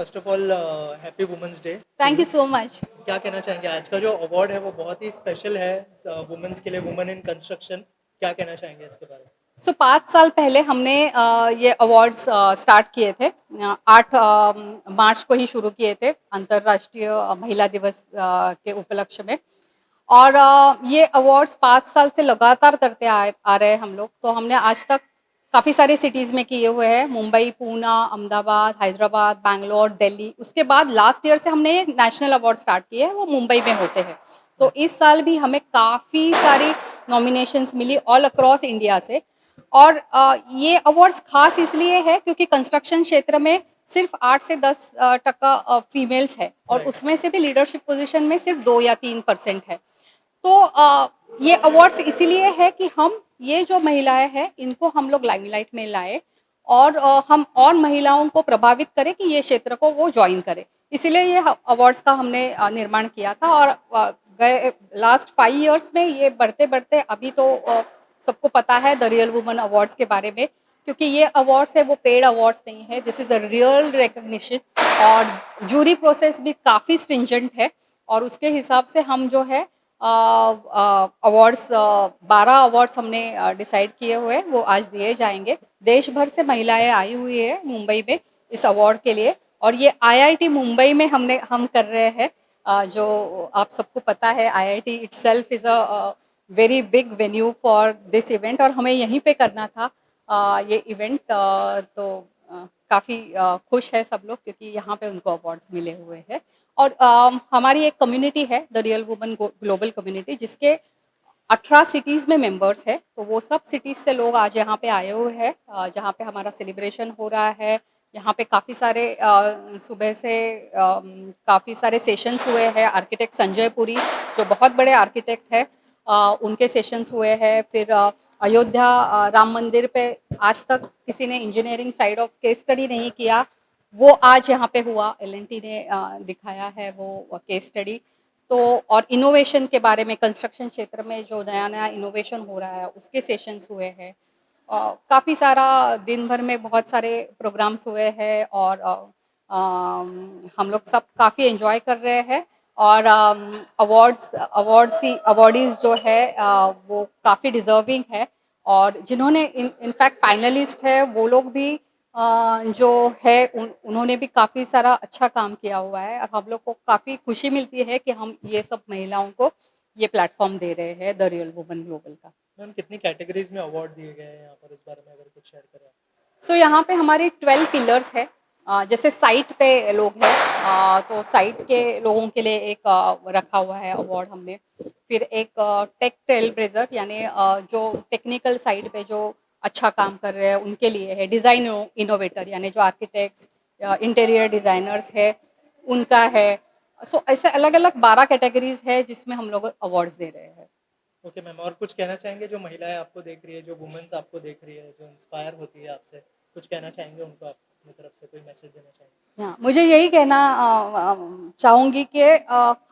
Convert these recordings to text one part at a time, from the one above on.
First of all happy women's day. Thank you so much. क्या कहना चाहेंगे, आज का जो अवार्ड है वो बहुत ही स्पेशल है वुमेन्स के लिए, वुमेन इन कंस्ट्रक्शन। क्या कहना चाहेंगे इसके बारे में? 5 साल पहले हमने ये अवार्ड्स स्टार्ट किए थे। 8 मार्च को ही शुरू किए थे, अंतर्राष्ट्रीय महिला दिवस के उपलक्ष्य में। और ये अवार्ड्स 5 साल से लगातार करते आ रहे हैं हम लोग। तो हमने आज तक काफ़ी सारी सिटीज़ में किए हुए हैं, मुंबई, पूना, अहमदाबाद, हैदराबाद, बैंगलोर, दिल्ली। उसके बाद लास्ट ईयर से हमने नेशनल अवार्ड स्टार्ट किए हैं, वो मुंबई में होते हैं। तो इस साल भी हमें काफ़ी सारी नॉमिनेशंस मिली ऑल अक्रॉस इंडिया से। और ये अवार्ड्स खास इसलिए है क्योंकि कंस्ट्रक्शन क्षेत्र में सिर्फ 8 से 10% फीमेल्स है, और उसमें से भी लीडरशिप पोजीशन में सिर्फ 2 या 3% है। तो ये अवार्ड्स इसीलिए है कि हम ये जो महिलाएं हैं इनको हम लोग लाइमलाइट में लाए, और हम और महिलाओं को प्रभावित करें कि ये क्षेत्र को वो ज्वाइन करें। इसीलिए ये अवार्ड्स का हमने निर्माण किया था। और गए लास्ट 5 इयर्स में ये बढ़ते बढ़ते अभी तो सबको पता है द रियल वुमन अवार्ड्स के बारे में, क्योंकि ये अवार्ड्स है वो पेड अवार्ड्स नहीं है, this is a real recognition. और जूरी प्रोसेस भी काफ़ी स्ट्रिंजेंट है, और उसके हिसाब से हम जो है अवार्ड्स 12 अवार्ड्स हमने डिसाइड किए हुए हैं, वो आज दिए जाएंगे। देश भर से महिलाएं आई हुई है मुंबई में इस अवार्ड के लिए, और ये आईआईटी मुंबई में हम कर रहे हैं। जो आप सबको पता है, IIT itself is a very big venue for this event, और हमें यहीं पे करना था ये इवेंट। तो काफ़ी खुश है सब लोग, क्योंकि यहाँ पे उनको अवार्ड्स मिले हुए हैं। और हमारी एक कम्युनिटी है the real woman global community, जिसके 18 सिटीज़ में मेंबर्स है। तो वो सब सिटीज़ से लोग आज यहाँ पे आए हुए हैं, जहाँ पे हमारा सेलिब्रेशन हो रहा है। यहाँ पे काफ़ी सारे सुबह से काफ़ी सारे सेशंस हुए हैं। आर्किटेक्ट संजय पुरी, जो बहुत बड़े आर्किटेक्ट है, उनके सेशंस हुए हैं। फिर अयोध्या राम मंदिर पे आज तक किसी ने engineering side of case study नहीं किया, वो आज यहाँ पे हुआ। एलएनटी ने दिखाया है वो केस स्टडी। तो और इनोवेशन के बारे में, कंस्ट्रक्शन क्षेत्र में जो नया नया इनोवेशन हो रहा है उसके सेशंस हुए हैं। काफ़ी सारा दिन भर में बहुत सारे प्रोग्राम्स हुए हैं, और हम लोग सब काफ़ी एंजॉय कर रहे हैं। और अवार्डीज जो है वो काफ़ी डिजर्विंग है। और जिन्होंने इनफैक्ट फाइनलिस्ट है वो लोग भी जो है उन्होंने भी काफ़ी सारा अच्छा काम किया हुआ है, और हम लोग को काफ़ी खुशी मिलती है कि हम ये सब महिलाओं को ये प्लेटफॉर्म दे रहे हैं द रियल वुमन ग्लोबल का। मैम, कितनी कैटेगरीज में अवार्ड दिए गए हैं यहाँ पर, इस बारे में अगर कुछ शेयर करें आप? सो यहाँ पे हमारे 12 पिलर्स है। जैसे साइट पे लोग हैं, तो साइट के लोगों के लिए एक रखा हुआ है अवार्ड हमने। फिर एक टेक ट्रेल ब्लेजर, यानी जो टेक्निकल साइड पे जो अच्छा काम कर रहे हैं उनके लिए है। डिज़ाइन इनोवेटर, यानी जो आर्किटेक्ट्स, इंटीरियर डिज़ाइनर्स है, उनका है। सो ऐसे अलग अलग 12 कैटेगरीज है जिसमें हम लोग अवार्ड्स दे रहे हैं। ओके मैम, और कुछ कहना चाहेंगे जो महिलाएं आपको देख रही है, जो वुमेन्स आपको देख रही है, जो इंस्पायर होती है आपसे, कुछ कहना चाहेंगे उनको, आप अपनी तरफ से कोई मैसेज देना चाहेंगे? हाँ, मुझे यही कहना चाहूँगी कि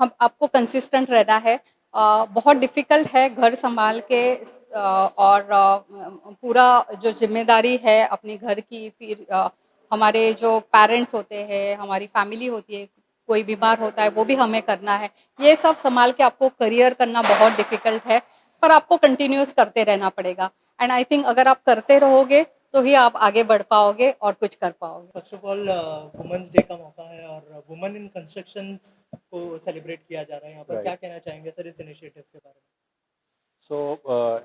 हम आपको कंसिस्टेंट रहना है। बहुत डिफ़िकल्ट है घर संभाल के, और पूरा जो ज़िम्मेदारी है अपने घर की, फिर हमारे जो पेरेंट्स होते हैं, हमारी फैमिली होती है, कोई बीमार होता है वो भी हमें करना है। ये सब संभाल के आपको करियर करना बहुत डिफ़िकल्ट है, पर आपको कंटिन्यूअस करते रहना पड़ेगा। एंड आई थिंक अगर आप करते रहोगे तो ही आप आगे बढ़ पाओगे और कुछ कर पाओगे। First of all women's day का मौका है और वुमेन इन कंस्ट्रक्शंस को सेलिब्रेट किया जा रहा है यहाँ पर। क्या राइट। कहना चाहेंगे सर इस इनिशिएटिव के बारे में? सो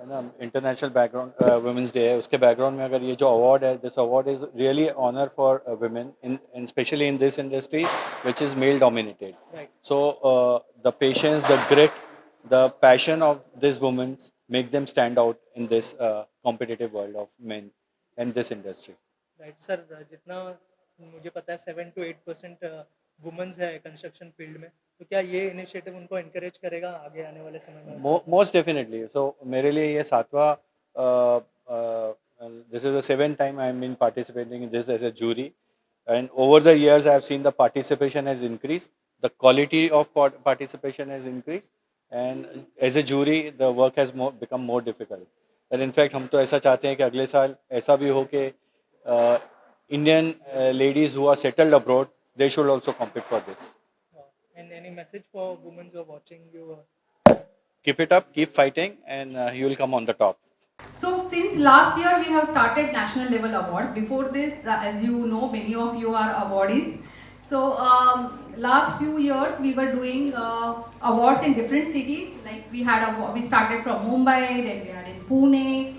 ना इंटरनेशनल बैकग्राउंड वुमेंस डे है, उसके बैकग्राउंड में अगर ये जो अवार्ड है, this award is really honour for women in specially in this industry which is male dominated. Right. So the patience, the grit, the passion of these women make them stand out in this competitive world of men in this industry. Right sir, जितना मुझे पता है 7 to 8% women's है construction field में, तो क्या ये initiative उनको इनकरेज करेगा आगे आने वाले समय में? Most definitely. So मेरे लिए ये सातवां this is the seventh time I am in participating in this as a jury, and over the years I have seen the participation has increased, the quality of participation has increased, and as a jury the work has become more difficult. And in fact हम तो ऐसा चाहते हैं कि अगले साल ऐसा भी हो कि Indian ladies who are settled abroad they should also compete for this. And any message for women who are watching you? Keep it up, keep fighting, and you will come on the top. So since last year we have started national level awards. Before this, as you know, many of you are awardees. So last few years we were doing awards in different cities. Like we started from Mumbai, then we had in Pune,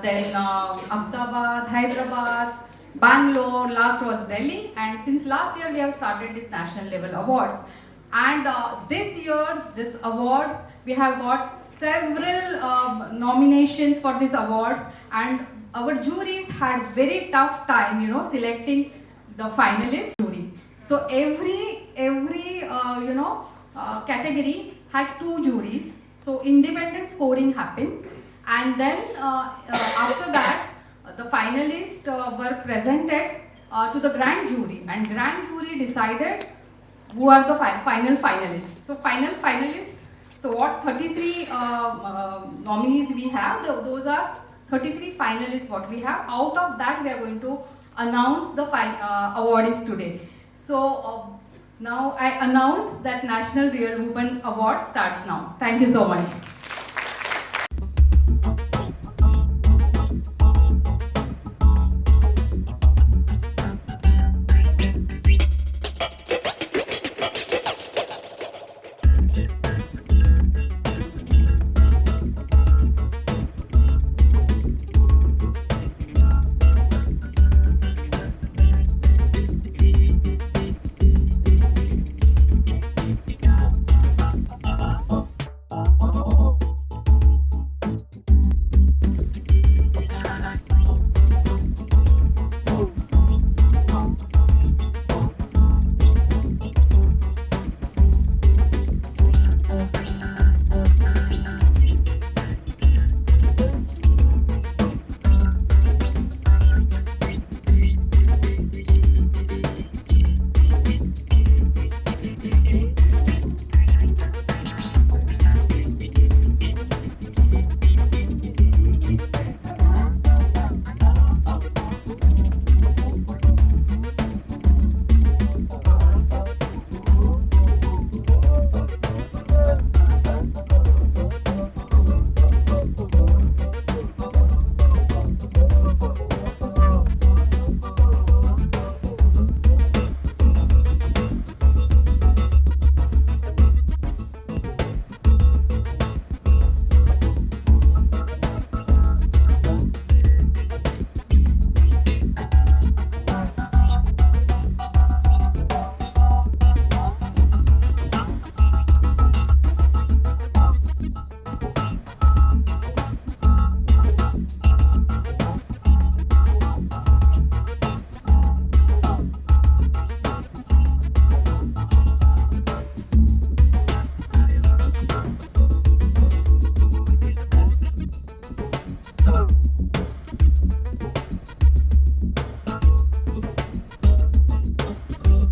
then Ahmedabad, Hyderabad, Bangalore. Last was Delhi, and since last year we have started this national level awards. And this year, this awards, we have got several nominations for these awards, and our juries had very tough time, selecting the finalist jury. So every category had two juries. So independent scoring happened, and then after that, the finalists were presented to the grand jury, and grand jury decided who are the final finalists. So final finalists, so what 33 nominees we have, those are 33 finalists what we have. Out of that we are going to announce the awardees today. So now I announce that National Real Woman Award starts now. Thank you so much.